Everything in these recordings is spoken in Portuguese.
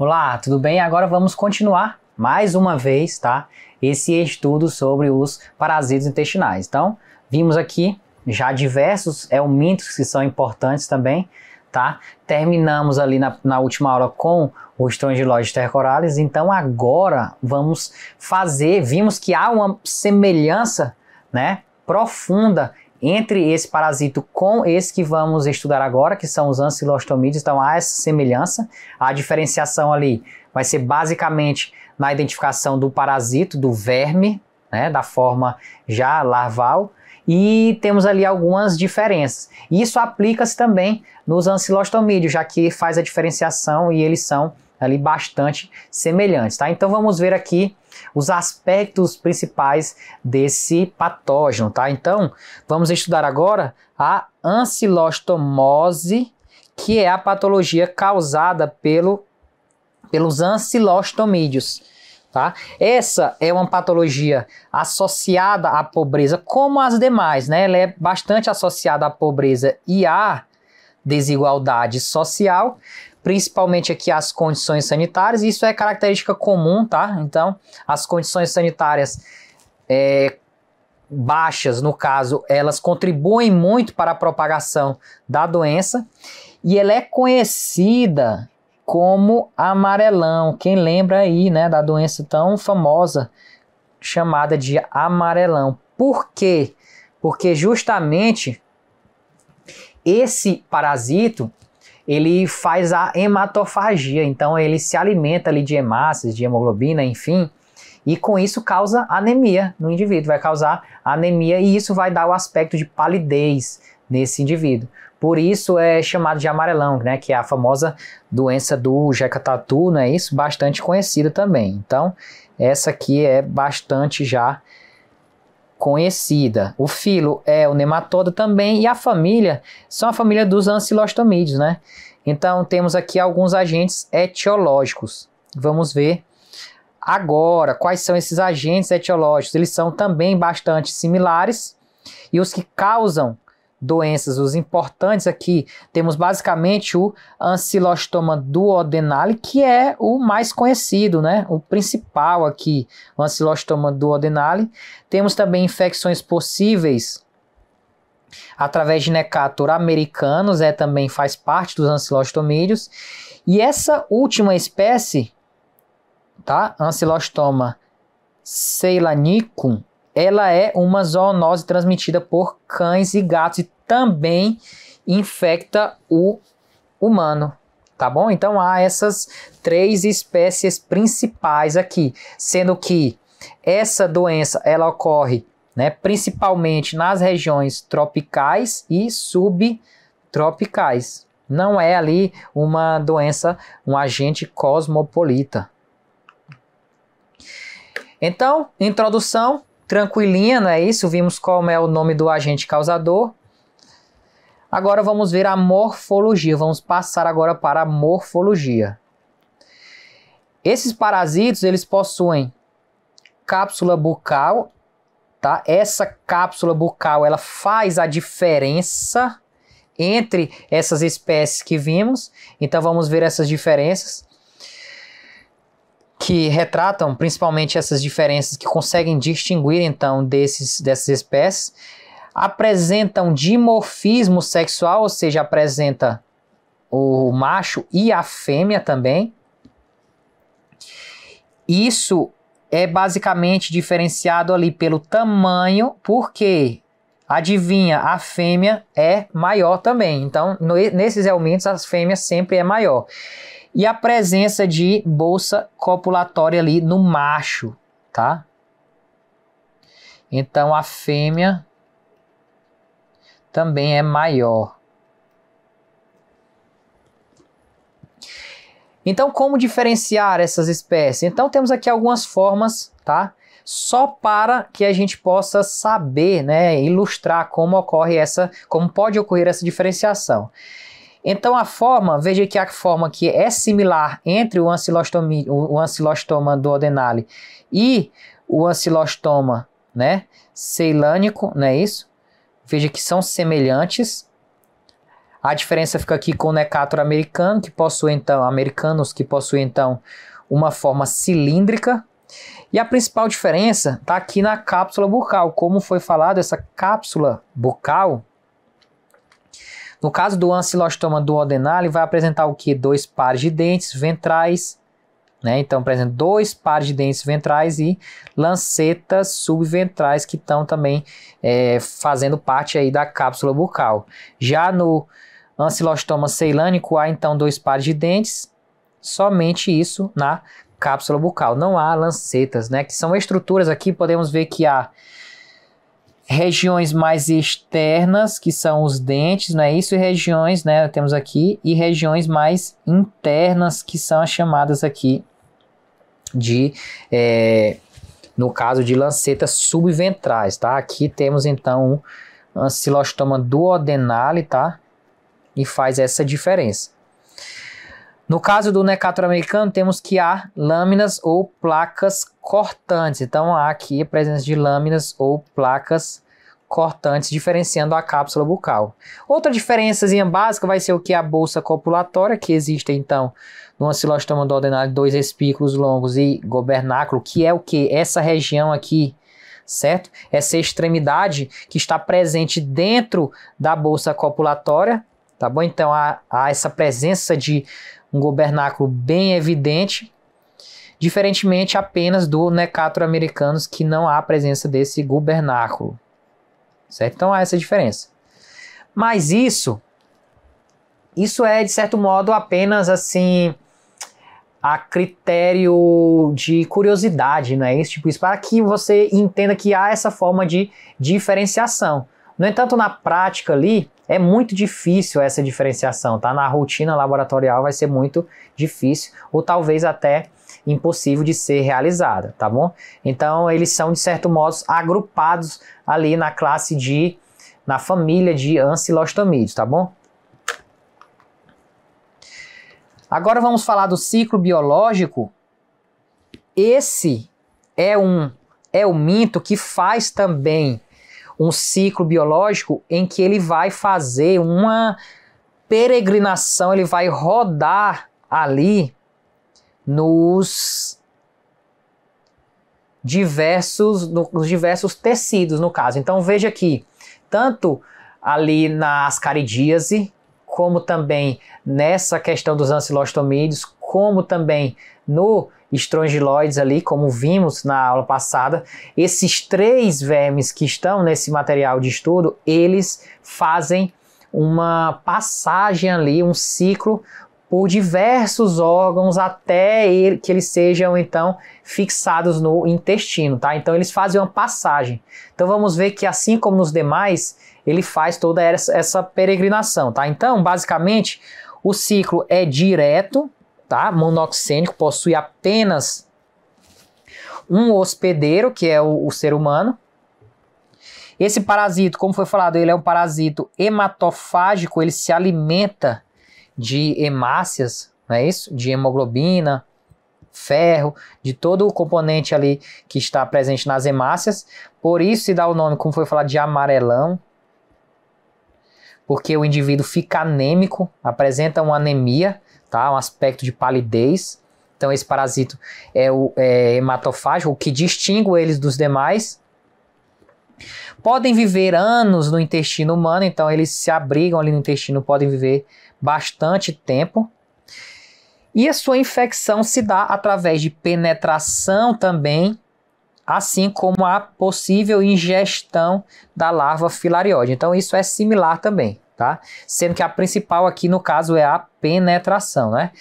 Olá, tudo bem? Agora vamos continuar mais uma vez, tá? Esse estudo sobre os parasitas intestinais. Então, vimos aqui já diversos eumintos que são importantes também, tá? Terminamos ali na última aula com o Strongyloides stercoralis. Então, agora vamos vimos que há uma semelhança, né, profunda entre esse parasito com esse que vamos estudar agora, que são os ancilostomídeos. Então há essa semelhança. A diferenciação ali vai ser basicamente na identificação do parasito, do verme, né, da forma já larval, e temos ali algumas diferenças. Isso aplica-se também nos ancilostomídeos, já que faz a diferenciação e eles são ali bastante semelhantes, tá? Então vamos ver aqui os aspectos principais desse patógeno, tá? Então, vamos estudar agora a ancilostomose, que é a patologia causada pelos ancilostomídeos, tá? Essa é uma patologia associada à pobreza, como as demais, né? Ela é bastante associada à pobreza e à desigualdade social, principalmente aqui as condições sanitárias. Isso é característica comum, tá? Então, as condições sanitárias baixas, no caso, elas contribuem muito para a propagação da doença, e ela é conhecida como amarelão. Quem lembra aí, né, da doença tão famosa chamada de amarelão. Por quê? Porque justamente esse parasito, ele faz a hematofagia, então ele se alimenta ali de hemácias, de hemoglobina, enfim, e com isso causa anemia no indivíduo, vai causar anemia, e isso vai dar o aspecto de palidez nesse indivíduo. Por isso é chamado de amarelão, né, que é a famosa doença do Jeca Tatu, não é isso? Bastante conhecida também. Então, essa aqui é bastante já conhecida. O filo é o nematoda também, e a família são a família dos ancilostomídeos, né? Então temos aqui alguns agentes etiológicos. Vamos ver agora quais são esses agentes etiológicos. Eles são também bastante similares, e os que causam doenças, os importantes aqui, temos basicamente o Ancylostoma duodenale, que é o mais conhecido, né? O principal aqui, o Ancylostoma duodenale. Temos também infecções possíveis através de Necator americanos, também faz parte dos ancilostomídeos. E essa última espécie, tá? Ancylostoma ceylanicum, ela é uma zoonose transmitida por cães e gatos e também infecta o humano, tá bom? Então há essas três espécies principais aqui, sendo que essa doença ela ocorre, né, principalmente nas regiões tropicais e subtropicais. Não é ali uma doença, um agente cosmopolita. Então, introdução tranquilinha, não é isso? Vimos qual é o nome do agente causador. Agora vamos ver a morfologia. Vamos passar agora para a morfologia. Esses parasitos, eles possuem cápsula bucal, tá? Essa cápsula bucal, ela faz a diferença entre essas espécies que vimos. Então vamos ver essas diferenças, que retratam principalmente essas diferenças que conseguem distinguir então dessas espécies. Apresentam dimorfismo sexual, ou seja, apresenta o macho e a fêmea também. Isso é basicamente diferenciado ali pelo tamanho, porque, adivinha, a fêmea é maior também. Então, nesses eumintos, as fêmeas sempre é maior. E a presença de bolsa copulatória ali no macho, tá? Então, a fêmea também é maior. Então, como diferenciar essas espécies? Então, temos aqui algumas formas, tá? Só para que a gente possa saber, né, ilustrar como pode ocorrer essa diferenciação. Então, veja que a forma que é similar entre o Ancylostoma duodenale e o Ancylostoma, né, ceylânico, não é isso? Veja que são semelhantes. A diferença fica aqui com o Necator americano, que possui então, uma forma cilíndrica. E a principal diferença está aqui na cápsula bucal. Como foi falado, essa cápsula bucal, no caso do Ancylostoma duodenale, vai apresentar o que? 2 pares de dentes ventrais, né? Então apresenta 2 pares de dentes ventrais e lancetas subventrais que estão também fazendo parte aí da cápsula bucal. Já no Ancylostoma ceilânico há então 2 pares de dentes, somente isso na cápsula bucal. Não há lancetas, né? Que são estruturas aqui, podemos ver que há regiões mais externas, que são os dentes, não é isso? E regiões, né, temos aqui, e regiões mais internas, que são as chamadas aqui de, no caso de lancetas subventrais, tá? Aqui temos então um Ancylostoma duodenale, tá? E faz essa diferença. No caso do Necator americano, temos que há lâminas ou placas cortantes. Então, há aqui a presença de lâminas ou placas cortantes, diferenciando a cápsula bucal. Outra diferençazinha básica vai ser o que? A bolsa copulatória, que existe, então, no Ancylostoma duodenale, 2 espículos longos e gobernáculo, que é o que? Essa região aqui, certo? Essa extremidade que está presente dentro da bolsa copulatória, tá bom? Então, há essa presença de um gobernáculo bem evidente, diferentemente apenas do Necator americanos, que não há presença desse gobernáculo, certo? Então há essa diferença. Mas isso é, de certo modo, apenas assim, a critério de curiosidade, não é isso? Tipo, isso para que você entenda que há essa forma de diferenciação. No entanto, na prática ali, é muito difícil essa diferenciação, tá? Na rotina laboratorial vai ser muito difícil, ou talvez até impossível de ser realizada, tá bom? Então, eles são, de certo modo, agrupados ali na família de ancylostomídeos, tá bom? Agora vamos falar do ciclo biológico. Esse é o minto que faz também um ciclo biológico em que ele vai fazer uma peregrinação, ele vai rodar ali nos diversos tecidos, no caso. Então veja aqui, tanto ali na ascaridíase, como também nessa questão dos ancylostomídeos, como também no estrongiloides ali, como vimos na aula passada, esses 3 vermes que estão nesse material de estudo, eles fazem uma passagem ali, um ciclo por diversos órgãos até que eles sejam então fixados no intestino, tá? Então eles fazem uma passagem. Então vamos ver que assim como nos demais, ele faz toda essa peregrinação, tá? Então, basicamente, o ciclo é direto, tá? Monoxênico, possui apenas um hospedeiro, que é o ser humano. Esse parasito, como foi falado, ele é um parasito hematofágico, ele se alimenta de hemácias, não é isso? De hemoglobina, ferro, de todo o componente ali que está presente nas hemácias. Por isso se dá o nome, como foi falado, de amarelão, porque o indivíduo fica anêmico, apresenta uma anemia, tá? Um aspecto de palidez. Então esse parasito é hematofágico, o que distingue eles dos demais. Podem viver anos no intestino humano, então eles se abrigam ali no intestino, podem viver bastante tempo. E a sua infecção se dá através de penetração também, assim como a possível ingestão da larva filariose. Então isso é similar também, tá? Sendo que a principal aqui no caso é a penetração, né?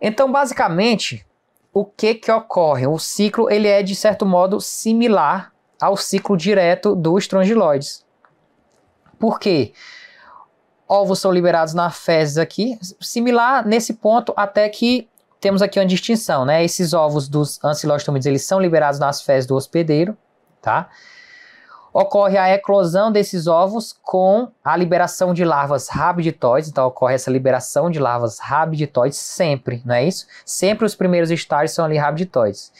Então basicamente, o que ocorre? O ciclo ele é de certo modo similar ao ciclo direto do estrongiloides. Por quê? Ovos são liberados na fezes aqui, similar nesse ponto, até que temos aqui uma distinção, né? Esses ovos dos ancylostomídeos, eles são liberados nas fezes do hospedeiro, tá? Ocorre a eclosão desses ovos com a liberação de larvas rabditoides, então ocorre essa liberação de larvas rabditoides sempre, não é isso? Sempre os primeiros estágios são ali rabditoides.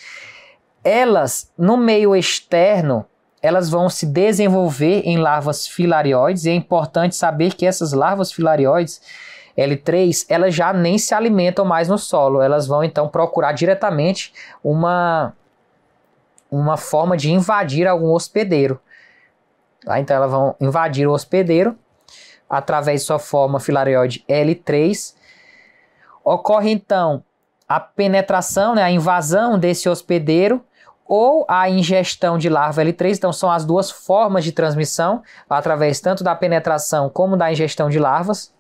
Elas, no meio externo, elas vão se desenvolver em larvas filarióides, e é importante saber que essas larvas filarióides L3, elas já nem se alimentam mais no solo, elas vão então procurar diretamente uma forma de invadir algum hospedeiro. Tá? Então elas vão invadir o hospedeiro através de sua forma filarióide L3. Ocorre então a penetração, né, a invasão desse hospedeiro ou a ingestão de larva L3. Então são as duas formas de transmissão, através tanto da penetração como da ingestão de larvas.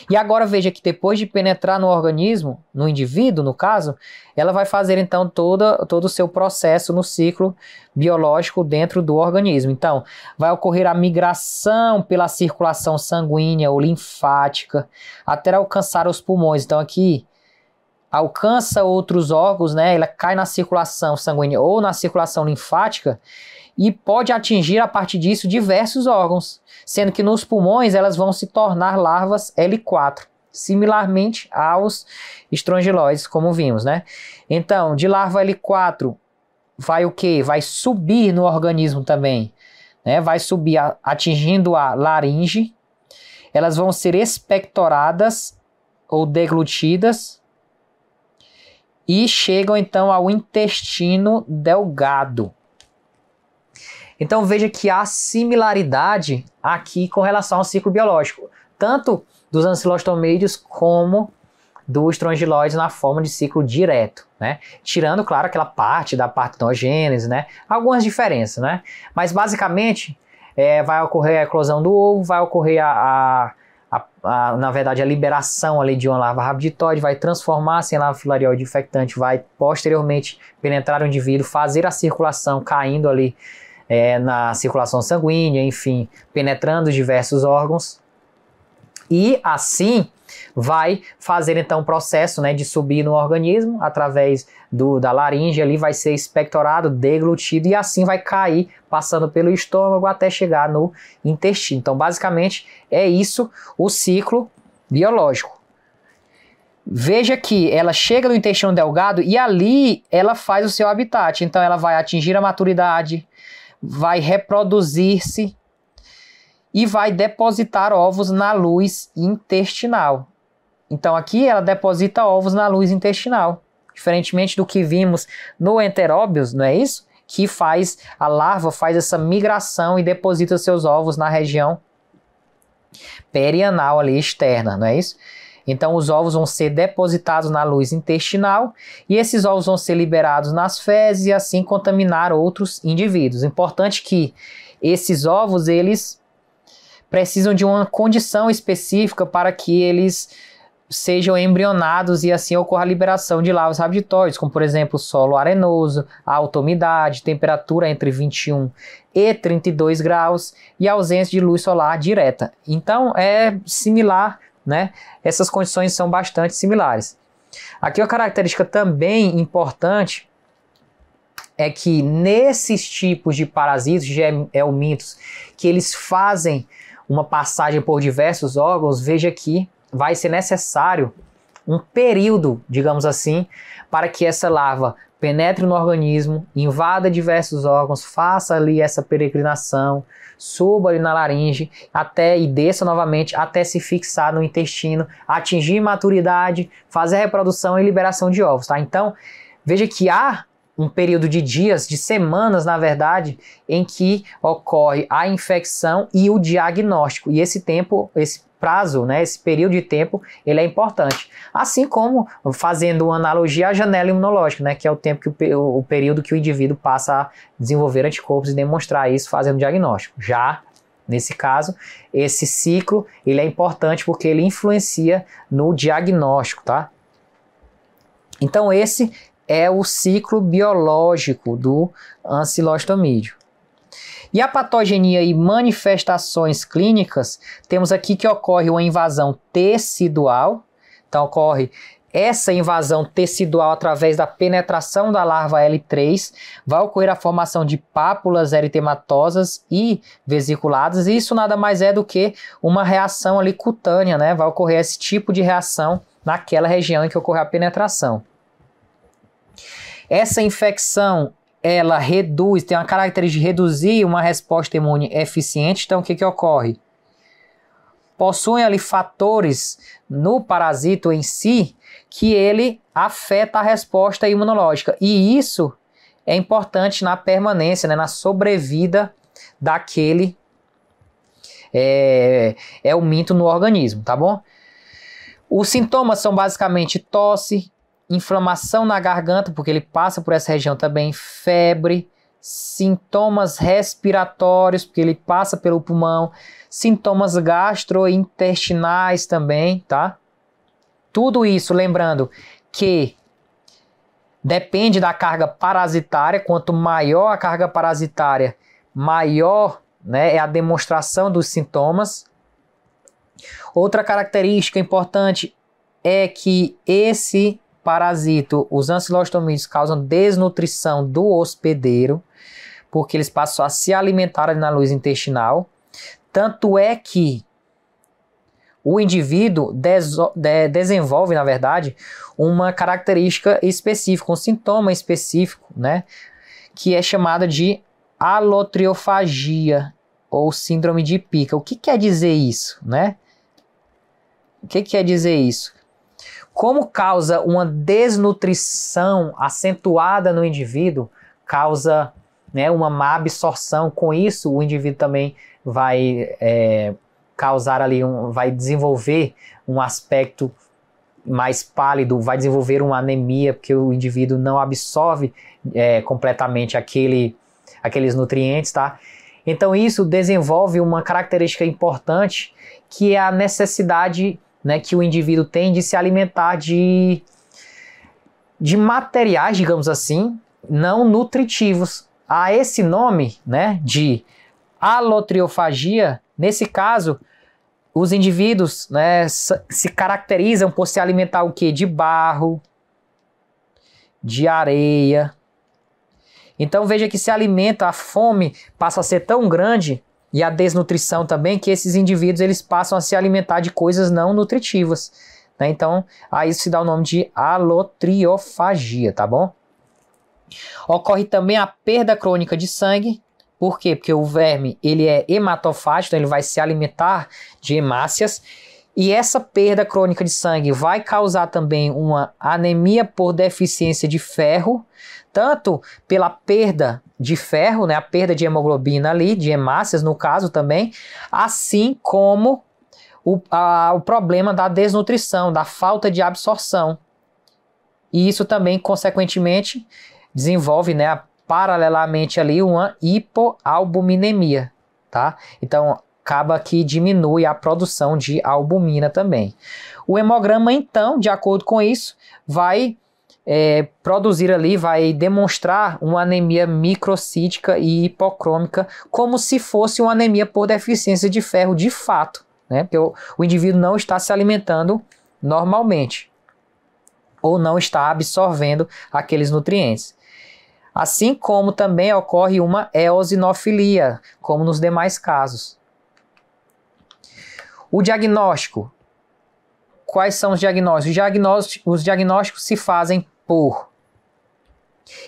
E agora veja que depois de penetrar no organismo, no indivíduo no caso, ela vai fazer então todo o seu processo no ciclo biológico dentro do organismo. Então vai ocorrer a migração pela circulação sanguínea ou linfática até alcançar os pulmões. Então aqui alcança outros órgãos, né? Ela cai na circulação sanguínea ou na circulação linfática e pode atingir a partir disso diversos órgãos, sendo que nos pulmões elas vão se tornar larvas L4, similarmente aos estrongiloides, como vimos, né? Então, de larva L4 vai o quê? Vai subir no organismo também, né? Vai subir atingindo a laringe, elas vão ser expectoradas ou deglutidas e chegam então ao intestino delgado. Então veja que há similaridade aqui com relação ao ciclo biológico, tanto dos ancilostomídeos como do estrongiloides na forma de ciclo direto, né? Tirando, claro, aquela parte da partenogênese, né? Algumas diferenças, né? Mas basicamente vai ocorrer a eclosão do ovo, vai ocorrer na verdade a liberação ali de uma larva rabditoide, vai transformar-se em larva filarioide infectante, vai posteriormente penetrar o indivíduo, fazer a circulação caindo ali na circulação sanguínea, enfim, penetrando diversos órgãos, e assim vai fazer então o processo, né, de subir no organismo através da laringe, ali vai ser expectorado, deglutido e assim vai cair passando pelo estômago até chegar no intestino. Então basicamente é isso o ciclo biológico. Veja que ela chega no intestino delgado e ali ela faz o seu habitat, então ela vai atingir a maturidade, vai reproduzir-se e vai depositar ovos na luz intestinal. Então aqui ela deposita ovos na luz intestinal, diferentemente do que vimos no Enteróbios, não é isso? Que a larva faz essa migração e deposita seus ovos na região perianal ali externa, não é isso? Então os ovos vão ser depositados na luz intestinal e esses ovos vão ser liberados nas fezes e assim contaminar outros indivíduos. Importante que esses ovos, eles precisam de uma condição específica para que eles sejam embrionados e assim ocorra a liberação de larvas rabditoides, como por exemplo solo arenoso, alta umidade, temperatura entre 21 e 32 graus e ausência de luz solar direta. Então é similar, né? Essas condições são bastante similares. Aqui uma característica também importante é que nesses tipos de parasitas, de helmintos, que eles fazem uma passagem por diversos órgãos, veja que vai ser necessário um período, digamos assim, para que essa larva penetre no organismo, invada diversos órgãos, faça ali essa peregrinação, suba ali na laringe e desça novamente até se fixar no intestino, atingir maturidade, fazer a reprodução e liberação de ovos, tá? Então, veja que há um período de dias, de semanas, na verdade, em que ocorre a infecção e o diagnóstico. E esse tempo, esse prazo, né, esse período de tempo, ele é importante. Assim como, fazendo uma analogia à janela imunológica, né, que é o tempo o período que o indivíduo passa a desenvolver anticorpos e demonstrar isso fazendo diagnóstico. Já, nesse caso, esse ciclo, ele é importante porque ele influencia no diagnóstico, tá? Então esse é o ciclo biológico do ancilostomídeo. E a patogenia e manifestações clínicas, temos aqui que ocorre uma invasão tecidual. Então ocorre essa invasão tecidual através da penetração da larva L3, vai ocorrer a formação de pápulas eritematosas e vesiculadas, e isso nada mais é do que uma reação ali cutânea, né? Vai ocorrer esse tipo de reação naquela região em que ocorre a penetração. Essa infecção, ela reduz, tem uma característica de reduzir uma resposta imune eficiente. Então, o que ocorre? Possuem ali fatores no parasito em si que ele afeta a resposta imunológica. E isso é importante na permanência, né, na sobrevida daquele minto no organismo, tá bom? Os sintomas são basicamente tosse, inflamação na garganta, porque ele passa por essa região também, febre, sintomas respiratórios, porque ele passa pelo pulmão, sintomas gastrointestinais também, tá? Tudo isso, lembrando que depende da carga parasitária. Quanto maior a carga parasitária, maior, né, é a demonstração dos sintomas. Outra característica importante é que esse parasito, os ancilostomídeos, causam desnutrição do hospedeiro, porque eles passam a se alimentar ali na luz intestinal. Tanto é que o indivíduo desenvolve, na verdade, uma característica específica, um sintoma específico, né, que é chamada de alotriofagia ou síndrome de Pica. O que quer dizer isso, né? O que quer dizer isso? Como causa uma desnutrição acentuada no indivíduo, causa, né, uma má absorção. Com isso, o indivíduo também vai causar ali, vai desenvolver um aspecto mais pálido, vai desenvolver uma anemia, porque o indivíduo não absorve completamente aqueles nutrientes, tá? Então isso desenvolve uma característica importante, que é a necessidade, né, que o indivíduo tem de se alimentar de materiais, digamos assim, não nutritivos. A esse nome, né, de alotriofagia, nesse caso, os indivíduos, né, se caracterizam por se alimentar o quê? De barro, de areia. Então veja que se alimenta, a fome passa a ser tão grande, e a desnutrição também, que esses indivíduos eles passam a se alimentar de coisas não nutritivas, né? Então a isso se dá o nome de alotriofagia, tá bom? Ocorre também a perda crônica de sangue. Por quê? Porque o verme ele é hematofágico, então ele vai se alimentar de hemácias, e essa perda crônica de sangue vai causar também uma anemia por deficiência de ferro, tanto pela perda de ferro, né, a perda de hemoglobina ali, de hemácias no caso também, assim como o problema da desnutrição, da falta de absorção. E isso também, consequentemente, desenvolve, né, paralelamente ali uma hipoalbuminemia, tá? Então, acaba que diminui a produção de albumina também. O hemograma, então, de acordo com isso, vai produzir ali, vai demonstrar uma anemia microcítica e hipocrômica, como se fosse uma anemia por deficiência de ferro de fato, né? Porque o indivíduo não está se alimentando normalmente, ou não está absorvendo aqueles nutrientes. Assim como também ocorre uma eosinofilia, como nos demais casos. O diagnóstico. Quais são os diagnósticos? Os diagnósticos se fazem por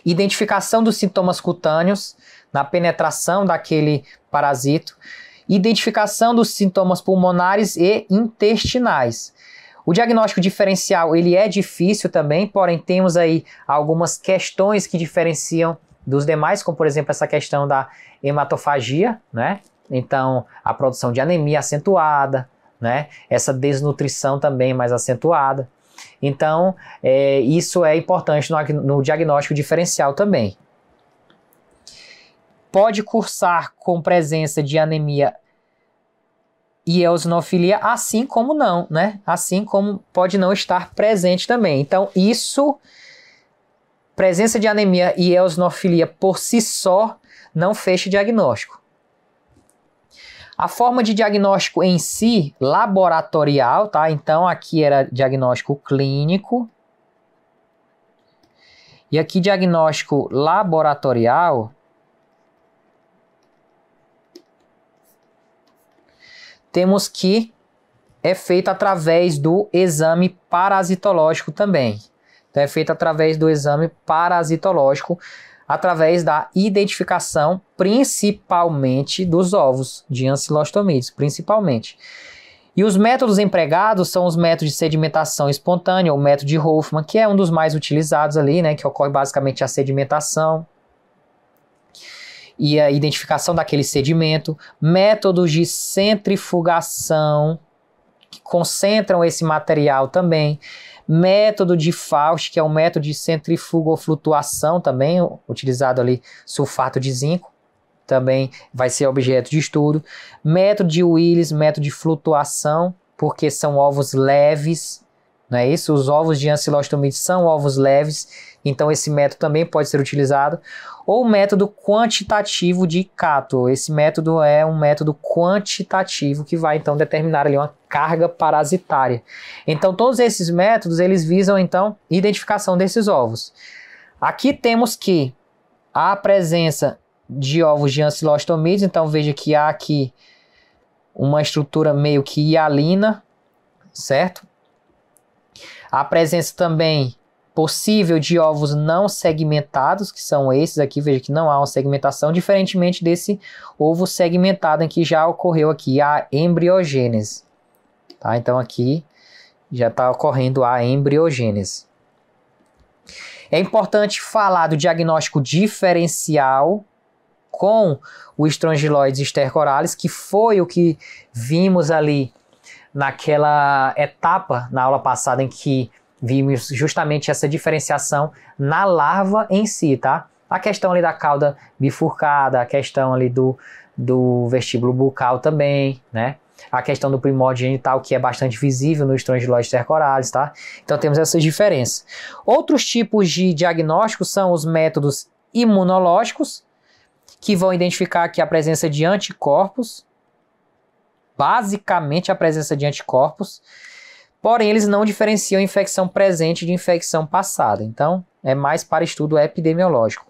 identificação dos sintomas cutâneos na penetração daquele parasito, identificação dos sintomas pulmonares e intestinais. O diagnóstico diferencial ele é difícil também, porém temos aí algumas questões que diferenciam dos demais, como por exemplo essa questão da hematofagia, né? Então a produção de anemia acentuada, né? Essa desnutrição também mais acentuada. Então isso é importante no diagnóstico diferencial também. Pode cursar com presença de anemia e eosinofilia, assim como não, né? Assim como pode não estar presente também. Então, presença de anemia e eosinofilia por si só, não fecha diagnóstico. A forma de diagnóstico em si, laboratorial, tá? Então, aqui era diagnóstico clínico. E aqui, diagnóstico laboratorial. Temos que é feito através do exame parasitológico também. Então é feito através do exame parasitológico. através da identificação, principalmente dos ovos de ancilostomídeos, principalmente. E os métodos empregados são os métodos de sedimentação espontânea, ou método de Hoffman, que é um dos mais utilizados ali, né, que ocorre basicamente a sedimentação e a identificação daquele sedimento, métodos de centrifugação, que concentram esse material também, método de Faust, que é um método de centrifugoflutuação também, utilizado ali sulfato de zinco, também vai ser objeto de estudo, método de Willis, método de flutuação, porque são ovos leves, não é isso? Os ovos de ancilostomídeos são ovos leves, então esse método também pode ser utilizado, ou método quantitativo de Cato. Esse método é um método quantitativo que vai então determinar ali uma carga parasitária. Então todos esses métodos eles visam então identificação desses ovos. Aqui temos que a presença de ovos de ancilostomídeos, então veja que há aqui uma estrutura meio que hialina, certo? A presença também possível de ovos não segmentados, que são esses aqui, veja que não há uma segmentação, diferentemente desse ovo segmentado em que já ocorreu aqui a embriogênese. Tá? Então aqui já está ocorrendo a embriogênese. É importante falar do diagnóstico diferencial com o Strongyloides stercoralis, que foi o que vimos ali naquela etapa, na aula passada, em que vimos justamente essa diferenciação na larva em si, tá? A questão ali da cauda bifurcada, a questão ali do vestíbulo bucal também, né? A questão do primórdio genital, que é bastante visível no Strongyloides stercoralis, tá? Então temos essas diferenças. Outros tipos de diagnósticos são os métodos imunológicos, que vão identificar aqui a presença de anticorpos, basicamente a presença de anticorpos, porém eles não diferenciam infecção presente de infecção passada, então é mais para estudo epidemiológico.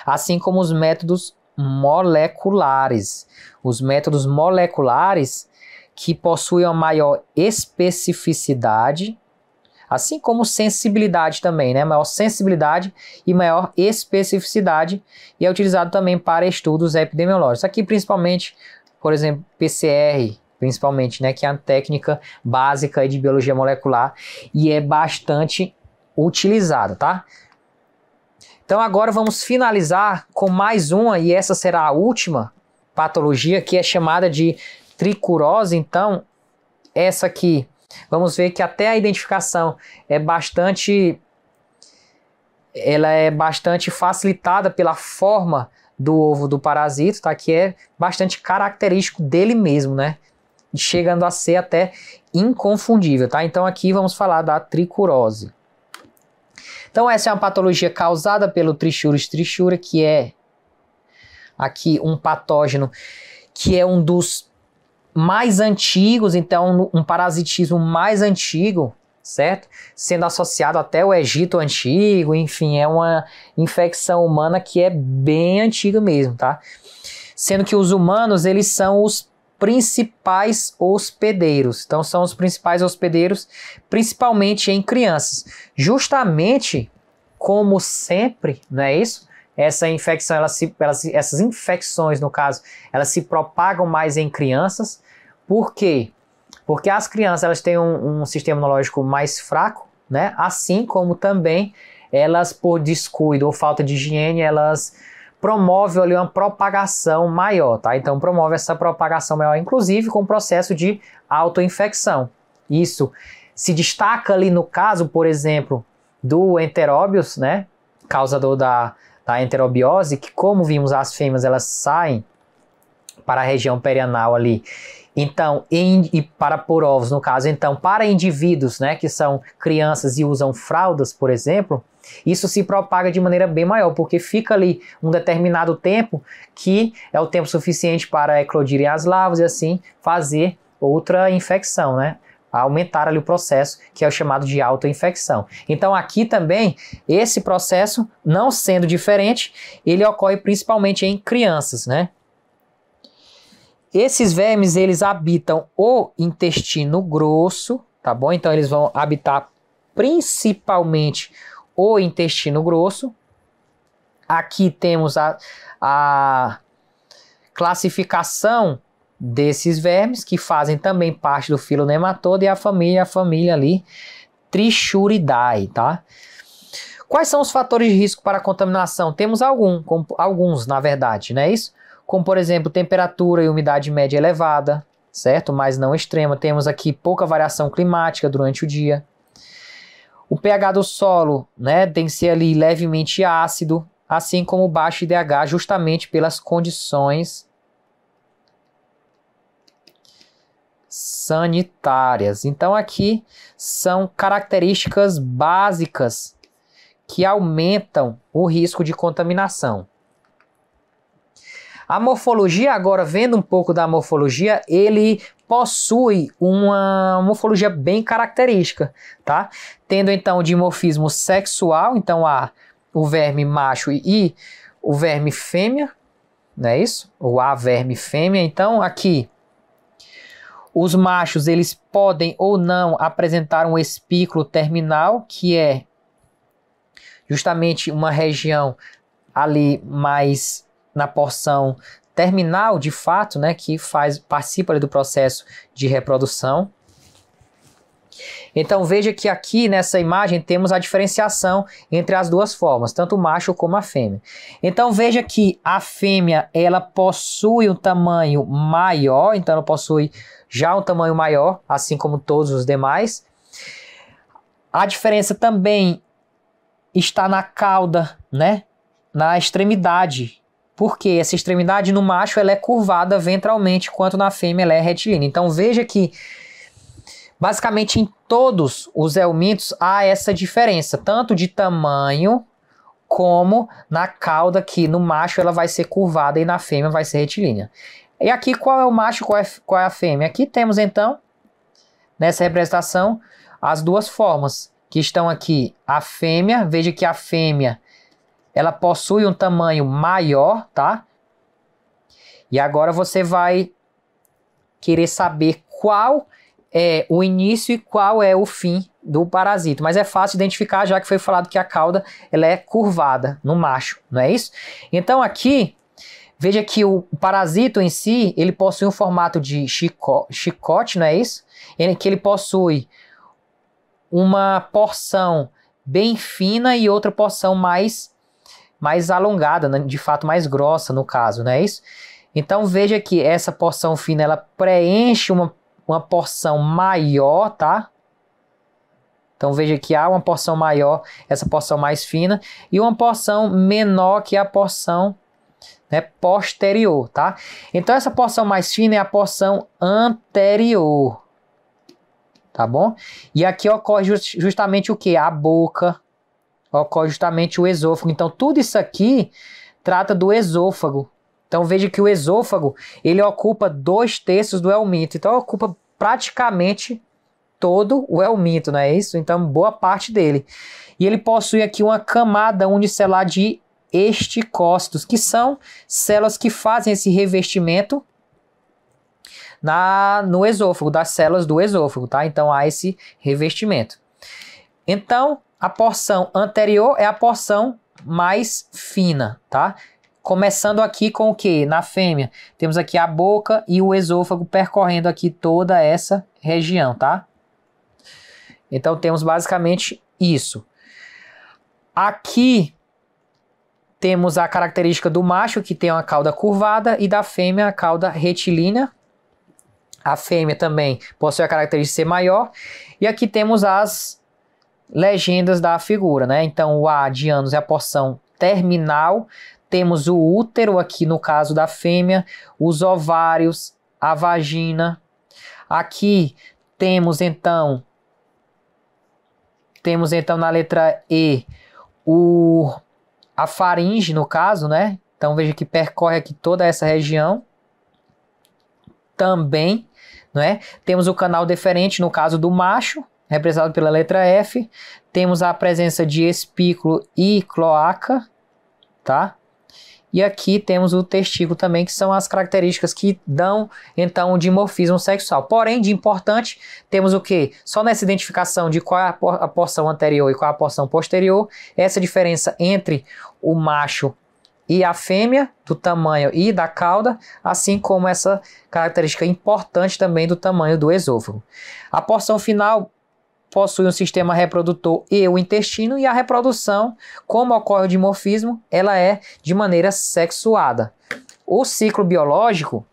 Assim como os métodos moleculares. Os métodos moleculares que possuem uma maior especificidade, assim como sensibilidade também, né? Maior sensibilidade e maior especificidade, e é utilizado também para estudos epidemiológicos. Aqui principalmente, por exemplo, PCR, principalmente, né? Que é a técnica básica de biologia molecular e é bastante utilizado, tá? Então agora vamos finalizar com mais uma, e essa será a última patologia, que é chamada de tricurose. Então, essa aqui, vamos ver que até a identificação é bastante facilitada pela forma do ovo do parasito, tá? Que é bastante característico dele mesmo, né? Chegando a ser até inconfundível, tá? Então aqui vamos falar da tricurose. Então essa é uma patologia causada pelo Trichuris trichura, que é aqui um patógeno que é um dos mais antigos, então um parasitismo mais antigo, certo? Sendo associado até o Egito Antigo, enfim, é uma infecção humana que é bem antiga mesmo, tá? Sendo que os humanos, eles são os principais hospedeiros, então são os principais hospedeiros, principalmente em crianças. Justamente, como sempre, não é isso? Essa infecção, essas infecções, no caso, elas se propagam mais em crianças. Por quê? Porque as crianças elas têm um sistema imunológico mais fraco, né? Assim como também elas, por descuido ou falta de higiene, elas promovem ali uma propagação maior, tá? Então promove essa propagação maior, inclusive com o processo de autoinfecção. Isso se destaca ali no caso, por exemplo, do enteróbios, né? Causador da enterobiose, que, como vimos, as fêmeas elas saem para a região perianal ali. Então, e para pôr ovos, no caso, então, para indivíduos, né, que são crianças e usam fraldas, por exemplo, isso se propaga de maneira bem maior, porque fica ali um determinado tempo que é o tempo suficiente para eclodirem as larvas e assim fazer outra infecção, né? Aumentar ali o processo, que é o chamado de autoinfecção. Então aqui também, esse processo, não sendo diferente, ele ocorre principalmente em crianças, né? Esses vermes, eles habitam o intestino grosso, tá bom? Então eles vão habitar principalmente o intestino grosso, Aqui temos a classificação desses vermes, que fazem também parte do filo nematóide, e a família ali Trichuridae, tá? Quais são os fatores de risco para a contaminação? Temos alguns, na verdade, não é isso? Como, por exemplo, temperatura e umidade média elevada, certo? Mas não extrema. Temos aqui pouca variação climática durante o dia. O pH do solo, né, tem que ser ali levemente ácido, assim como o baixo IDH, justamente pelas condições sanitárias. Então aqui são características básicas que aumentam o risco de contaminação. A morfologia, agora vendo um pouco da morfologia, ele possui uma morfologia bem característica, tá? Tendo então o dimorfismo sexual, então há o verme macho e o verme fêmea, não é isso? O A verme fêmea. Então aqui os machos eles podem ou não apresentar um espículo terminal, que é justamente uma região ali mais na porção terminal, de fato, né, que participa ali do processo de reprodução. Então veja que aqui nessa imagem temos a diferenciação entre as duas formas, tanto o macho como a fêmea. Então veja que a fêmea ela possui um tamanho maior, então ela possui já um tamanho maior, assim como todos os demais. A diferença também está na cauda, né? Na extremidade. Porque essa extremidade no macho ela é curvada ventralmente, enquanto na fêmea ela é retilínea. Então veja que basicamente em todos os eumintos há essa diferença, tanto de tamanho como na cauda, que no macho ela vai ser curvada e na fêmea vai ser retilínea. E aqui qual é o macho, qual é a fêmea? Aqui temos então, nessa representação, as duas formas que estão aqui. A fêmea, veja que a fêmea ela possui um tamanho maior, tá? E agora você vai querer saber qual é o início e qual é o fim do parasito. Mas é fácil identificar, já que foi falado que a cauda ela é curvada no macho, não é isso? Então aqui, veja que o parasito em si, ele possui um formato de chicote, não é isso? Que ele possui uma porção bem fina e outra porção mais alongada, né? De fato mais grossa no caso, não é isso? Então veja que essa porção fina ela preenche uma porção maior, tá? Então veja que há uma porção maior, essa porção mais fina, e uma porção menor que a porção, né, posterior, tá? Então essa porção mais fina é a porção anterior, tá bom? E aqui ocorre justamente o que? A boca, ocorre justamente o esôfago. Então tudo isso aqui trata do esôfago. Então veja que o esôfago ele ocupa 2/3 do euminto. Então ocupa praticamente todo o euminto, não é isso? Então boa parte dele. E ele possui aqui uma camada unicelular de esticócitos, que são células que fazem esse revestimento no esôfago, das células do esôfago, tá? Então há esse revestimento. Então a porção anterior é a porção mais fina, tá? Começando aqui com o que? Na fêmea, temos aqui a boca e o esôfago percorrendo aqui toda essa região, tá? Então temos basicamente isso. Aqui temos a característica do macho, que tem uma cauda curvada, e da fêmea a cauda retilínea. A fêmea também possui a característica de ser maior. E aqui temos as legendas da figura, né? Então o A de ânus é a porção terminal. Temos o útero aqui no caso da fêmea, os ovários, a vagina. Aqui temos então na letra E a faringe no caso, né? Então veja que percorre aqui toda essa região. Também, né? Temos o canal deferente no caso do macho, representado pela letra F. Temos a presença de espículo e cloaca, tá? E aqui temos o testículo também, que são as características que dão, então, o dimorfismo sexual. Porém, de importante, temos o quê? Só nessa identificação de qual é a porção anterior e qual é a porção posterior, essa diferença entre o macho e a fêmea, do tamanho e da cauda, assim como essa característica importante também do tamanho do esôfago. A porção final possui um sistema reprodutor e o intestino, e a reprodução, como ocorre o dimorfismo, ela é de maneira sexuada. O ciclo biológico,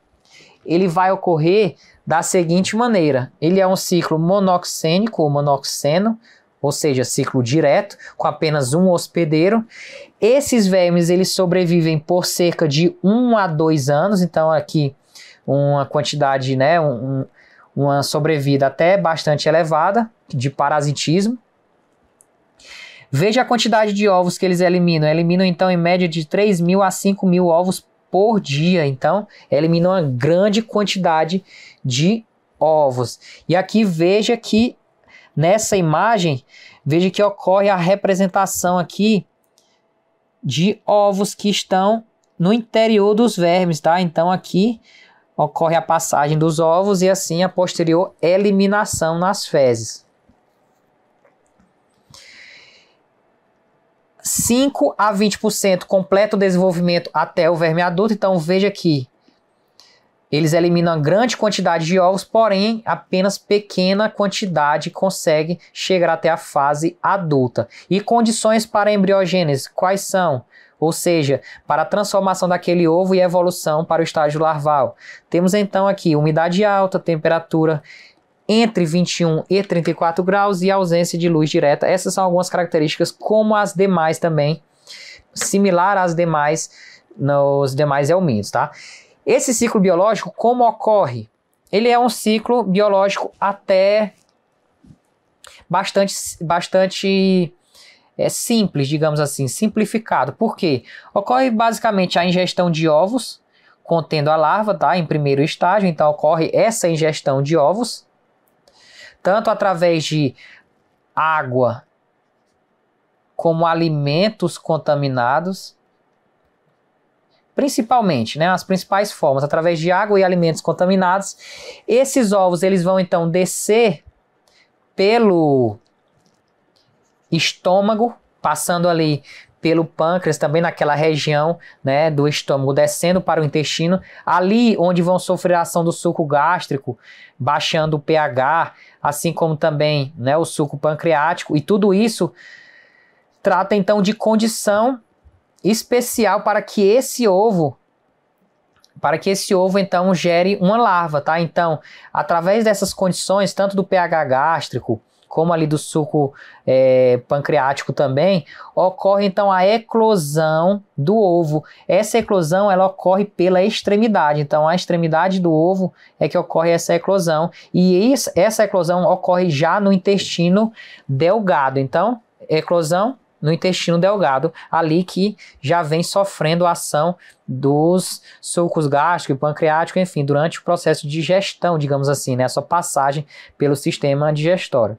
ele vai ocorrer da seguinte maneira: ele é um ciclo monoxênico ou monoxeno, ou seja, ciclo direto, com apenas um hospedeiro. Esses vermes eles sobrevivem por cerca de 1 a 2 anos, então aqui uma quantidade, né, uma sobrevida até bastante elevada de parasitismo. Veja a quantidade de ovos que eles eliminam. Eliminam então em média de 3.000 a 5.000 ovos por dia. Então, eliminam uma grande quantidade de ovos. E aqui veja que nessa imagem, veja que ocorre a representação aqui de ovos que estão no interior dos vermes, tá? Então aqui ocorre a passagem dos ovos e assim a posterior eliminação nas fezes. 5 a 20% completa o desenvolvimento até o verme adulto. Então veja que eles eliminam uma grande quantidade de ovos, porém apenas pequena quantidade consegue chegar até a fase adulta. E condições para a embriogênese, quais são? Ou seja, para a transformação daquele ovo e evolução para o estágio larval. Temos então aqui umidade alta, temperatura entre 21 e 34 graus e ausência de luz direta. Essas são algumas características, como as demais também, similar às demais nos demais helmintos, tá? Esse ciclo biológico, como ocorre? Ele é um ciclo biológico até bastante simples, digamos assim, simplificado. Por quê? Ocorre basicamente a ingestão de ovos, contendo a larva, tá? Em primeiro estágio, então ocorre essa ingestão de ovos, tanto através de água como alimentos contaminados. Principalmente, né, as principais formas, através de água e alimentos contaminados. Esses ovos eles vão então descer pelo estômago, passando ali pelo pâncreas, também naquela região, né, do estômago, descendo para o intestino, ali onde vão sofrer a ação do suco gástrico, baixando o pH, assim como também, né, o suco pancreático, e tudo isso trata então de condição especial para que esse ovo então gere uma larva, tá? Então, através dessas condições, tanto do pH gástrico como ali do suco pancreático também, ocorre então a eclosão do ovo. Essa eclosão ela ocorre pela extremidade, então a extremidade do ovo é que ocorre essa eclosão, e essa eclosão ocorre já no intestino delgado. Então, eclosão no intestino delgado, ali que já vem sofrendo a ação dos sucos gástricos e pancreáticos, enfim, durante o processo de digestão, digamos assim, né, a sua passagem pelo sistema digestório.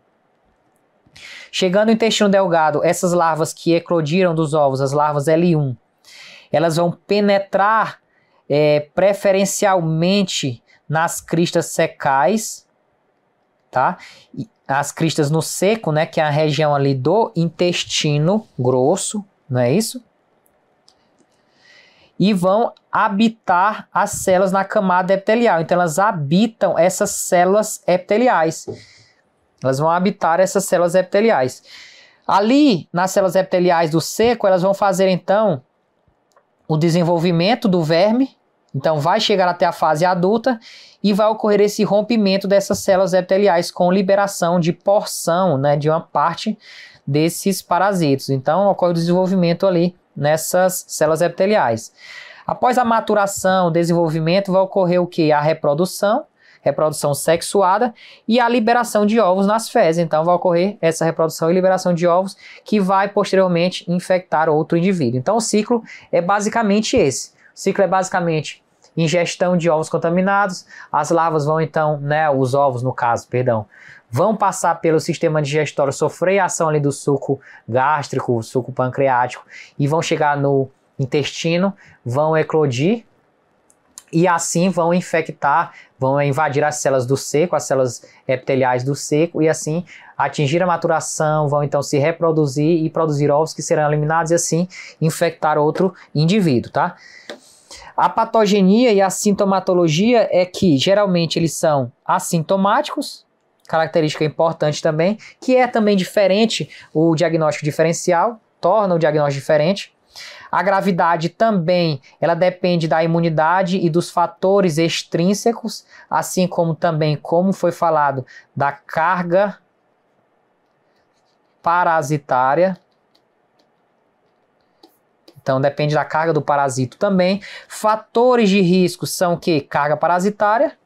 Chegando no intestino delgado, essas larvas que eclodiram dos ovos, as larvas L1, elas vão penetrar preferencialmente nas cristas secais, tá? As cristas no seco, né, que é a região ali do intestino grosso, não é isso? E vão habitar as células na camada epitelial. Então elas habitam essas células epiteliais. Elas vão habitar essas células epiteliais. Ali, nas células epiteliais do seco, elas vão fazer então o desenvolvimento do verme. Então vai chegar até a fase adulta e vai ocorrer esse rompimento dessas células epiteliais com liberação de porção, né, de uma parte desses parasitos. Então ocorre o desenvolvimento ali nessas células epiteliais. Após a maturação, o desenvolvimento, vai ocorrer o que? A reprodução sexuada e a liberação de ovos nas fezes. Então vai ocorrer essa reprodução e liberação de ovos que vai posteriormente infectar outro indivíduo. Então o ciclo é basicamente esse. O ciclo é basicamente ingestão de ovos contaminados, as larvas vão então, né, os ovos no caso, perdão, vão passar pelo sistema digestório, sofrer a ação ali do suco gástrico, suco pancreático, e vão chegar no intestino, vão eclodir, e assim vão infectar, vão invadir as células do seco, as células epiteliais do seco, e assim atingir a maturação, vão então se reproduzir e produzir ovos que serão eliminados e assim infectar outro indivíduo, tá? A patogenia e a sintomatologia é que geralmente eles são assintomáticos, característica importante também, que é também diferente o diagnóstico diferencial, torna o diagnóstico diferente. A gravidade também, ela depende da imunidade e dos fatores extrínsecos, assim como também, como foi falado, da carga parasitária. Então depende da carga do parasito também. Fatores de risco são o quê? Carga parasitária,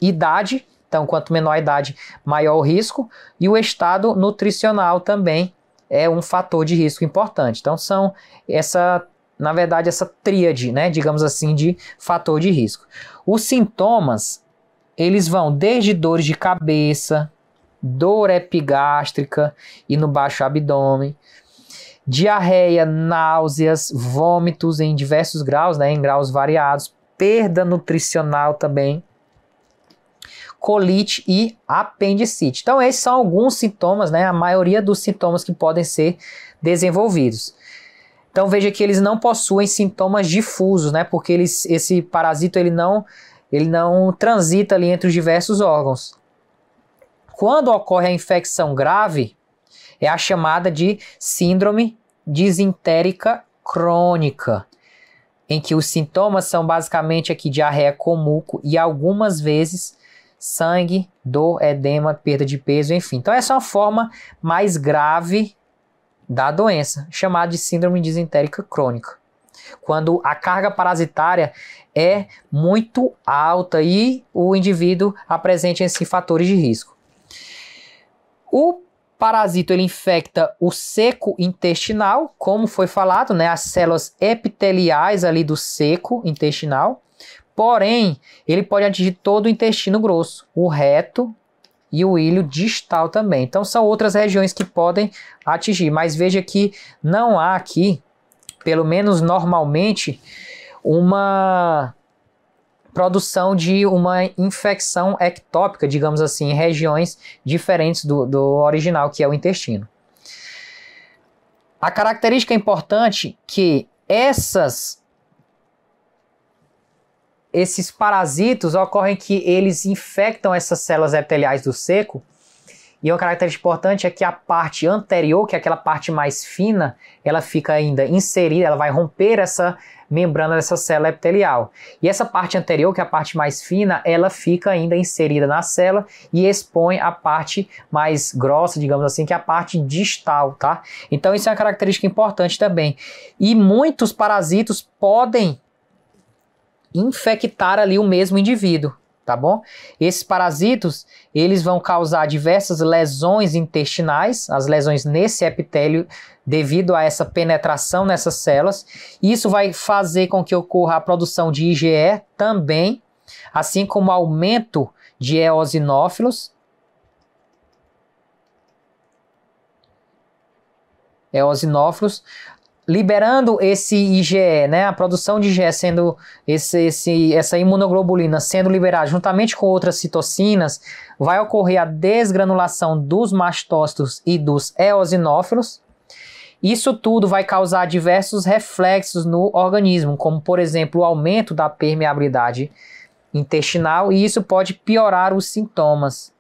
idade, então quanto menor a idade, maior o risco, e o estado nutricional também é um fator de risco importante. Então são na verdade, essa tríade, né, digamos assim, de fator de risco. Os sintomas, eles vão desde dores de cabeça, dor epigástrica e no baixo abdômen, diarreia, náuseas, vômitos em diversos graus, né, em graus variados, perda nutricional também, colite e apendicite. Então esses são alguns sintomas, né, a maioria dos sintomas que podem ser desenvolvidos. Então veja que eles não possuem sintomas difusos, né, porque esse parasito ele não transita ali entre os diversos órgãos. Quando ocorre a infecção grave, é a chamada de síndrome disentérica crônica, em que os sintomas são basicamente aqui diarreia com muco e algumas vezes sangue, dor, edema, perda de peso, enfim. Então essa é uma forma mais grave da doença, chamada de síndrome disentérica crônica, quando a carga parasitária é muito alta e o indivíduo apresenta esses fatores de risco. O parasito ele infecta o seco intestinal, como foi falado, né, as células epiteliais ali do seco intestinal. Porém, ele pode atingir todo o intestino grosso, o reto e o ilho distal também. Então são outras regiões que podem atingir, mas veja que não há aqui, pelo menos normalmente, uma produção de uma infecção ectópica, digamos assim, em regiões diferentes do original, que é o intestino. A característica importante é que esses parasitos ocorrem que eles infectam essas células epiteliais do seco, e uma característica importante é que a parte anterior, que é aquela parte mais fina, ela fica ainda inserida, ela vai romper essa membrana dessa célula epitelial. E essa parte anterior, que é a parte mais fina, ela fica ainda inserida na célula e expõe a parte mais grossa, digamos assim, que é a parte distal, tá? Então isso é uma característica importante também. E muitos parasitos podem infectar ali o mesmo indivíduo, tá bom? Esses parasitos, eles vão causar diversas lesões intestinais, as lesões nesse epitélio devido a essa penetração nessas células. Isso vai fazer com que ocorra a produção de IgE também, assim como aumento de eosinófilos. Liberando esse IgE, né, a produção de IgE sendo essa imunoglobulina sendo liberada juntamente com outras citocinas, vai ocorrer a desgranulação dos mastócitos e dos eosinófilos. Isso tudo vai causar diversos reflexos no organismo, como por exemplo o aumento da permeabilidade intestinal, e isso pode piorar os sintomas.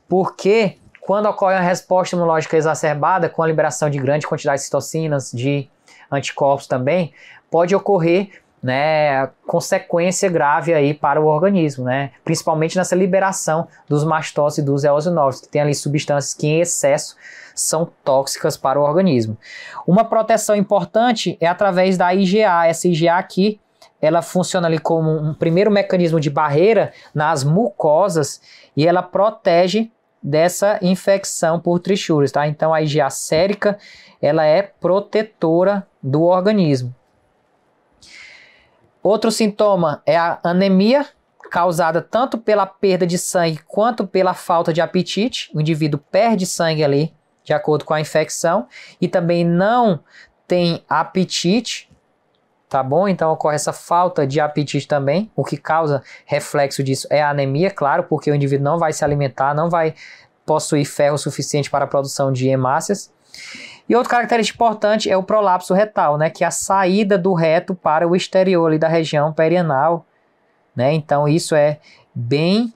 Porque quando ocorre uma resposta imunológica exacerbada, com a liberação de grande quantidade de citocinas, de anticorpos também, pode ocorrer, né, consequência grave aí para o organismo, né, principalmente nessa liberação dos mastócitos e dos eosinófilos, que tem ali substâncias que em excesso são tóxicas para o organismo. Uma proteção importante é através da IgA. Essa IgA aqui, ela funciona ali como um primeiro mecanismo de barreira nas mucosas e ela protege dessa infecção por trichuras, tá? Então a IgA sérica, ela é protetora do organismo. Outro sintoma é a anemia, causada tanto pela perda de sangue quanto pela falta de apetite. O indivíduo perde sangue ali, de acordo com a infecção, e também não tem apetite, tá bom? Então ocorre essa falta de apetite também. O que causa reflexo disso é a anemia, claro, porque o indivíduo não vai se alimentar, não vai possuir ferro suficiente para a produção de hemácias. E outra característica importante é o prolapso retal, né? Que é a saída do reto para o exterior ali da região perianal, né? Então isso é bem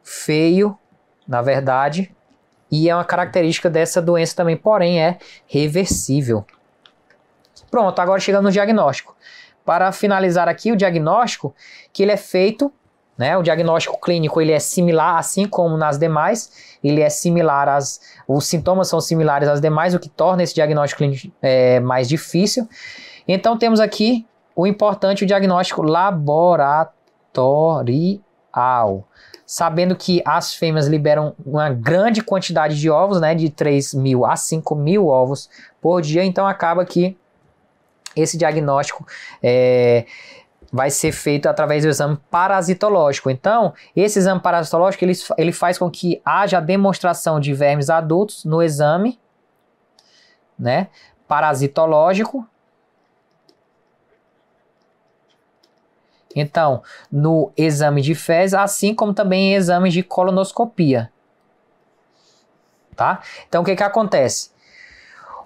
feio, na verdade, e é uma característica dessa doença também, porém é reversível. Pronto, agora chegando no diagnóstico. Para finalizar aqui o diagnóstico, que ele é feito, né, o diagnóstico clínico ele é similar, assim como nas demais, ele é similar, os sintomas são similares às demais, o que torna esse diagnóstico clínico mais difícil. Então temos aqui o importante, o diagnóstico laboratorial, sabendo que as fêmeas liberam uma grande quantidade de ovos, né, de 3.000 a 5.000 ovos por dia, então acaba que esse diagnóstico vai ser feito através do exame parasitológico. Então, esse exame parasitológico ele faz com que haja demonstração de vermes adultos no exame, né, parasitológico. Então, no exame de fezes, assim como também em exames de colonoscopia. Tá? Então, o que acontece?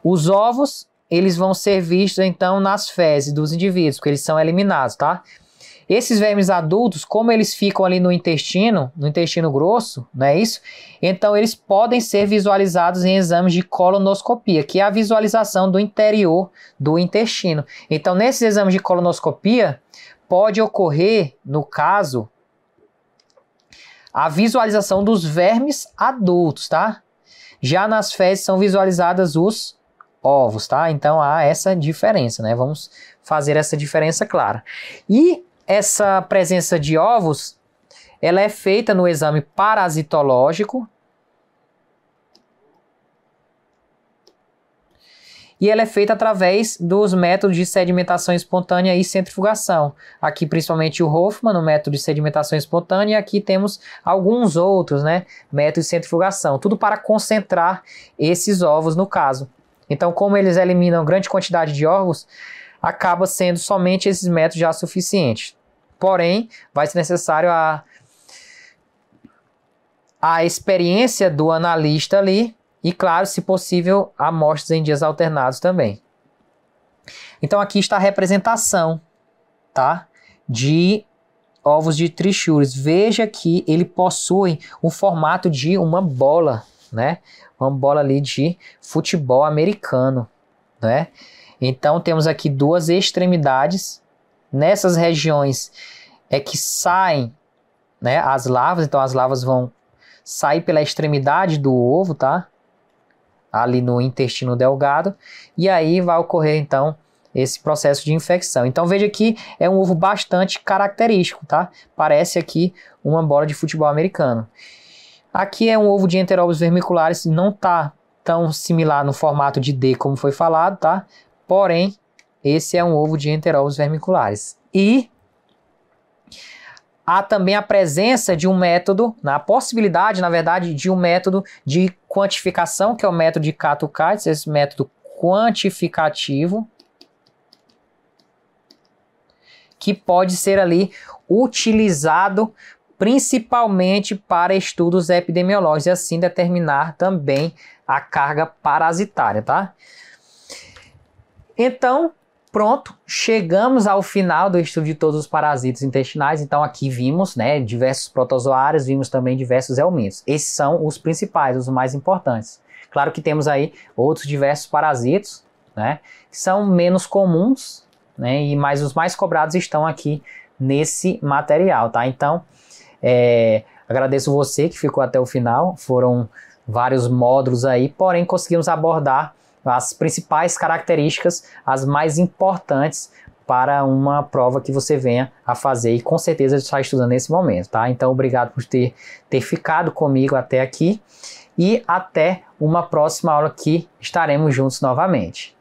Os ovos eles vão ser vistos, então, nas fezes dos indivíduos, porque eles são eliminados, tá? Esses vermes adultos, como eles ficam ali no intestino grosso, não é isso? Então, eles podem ser visualizados em exames de colonoscopia, que é a visualização do interior do intestino. Então, nesses exames de colonoscopia, pode ocorrer, no caso, a visualização dos vermes adultos, tá? Já nas fezes são visualizadas os ovos, tá? Então há essa diferença, né? Vamos fazer essa diferença clara. E essa presença de ovos, ela é feita no exame parasitológico e ela é feita através dos métodos de sedimentação espontânea e centrifugação. Aqui principalmente o Hoffman, no método de sedimentação espontânea, e aqui temos alguns outros, né, métodos de centrifugação, tudo para concentrar esses ovos no caso. Então, como eles eliminam grande quantidade de ovos, acaba sendo somente esses métodos já suficientes. Porém, vai ser necessário a experiência do analista ali e, claro, se possível, amostras em dias alternados também. Então, aqui está a representação, tá, de ovos de trichures. Veja que ele possui o formato de uma bola, né? Uma bola ali de futebol americano, né? Então temos aqui duas extremidades. Nessas regiões é que saem, né, as larvas. Então as larvas vão sair pela extremidade do ovo, tá? Ali no intestino delgado. E aí vai ocorrer então esse processo de infecção. Então veja que é um ovo bastante característico, tá? Parece aqui uma bola de futebol americano. Aqui é um ovo de enteróbios vermiculares, não está tão similar no formato de D como foi falado, tá? Porém, esse é um ovo de enteróbios vermiculares. E há também a presença de um método, a possibilidade, na verdade, de um método de quantificação, que é o método de Cato-Kites, esse método quantificativo, que pode ser ali utilizado principalmente para estudos epidemiológicos e assim determinar também a carga parasitária, tá? Então, pronto, chegamos ao final do estudo de todos os parasitas intestinais. Então aqui vimos, né, diversos protozoários, vimos também diversos helmintos. Esses são os principais, os mais importantes. Claro que temos aí outros diversos parasitos, né, que são menos comuns, né, mas os mais cobrados estão aqui nesse material, tá? Então, agradeço você que ficou até o final, foram vários módulos aí, porém conseguimos abordar as principais características, as mais importantes para uma prova que você venha a fazer e com certeza está estudando nesse momento, tá? Então obrigado por ter ficado comigo até aqui e até uma próxima aula que estaremos juntos novamente.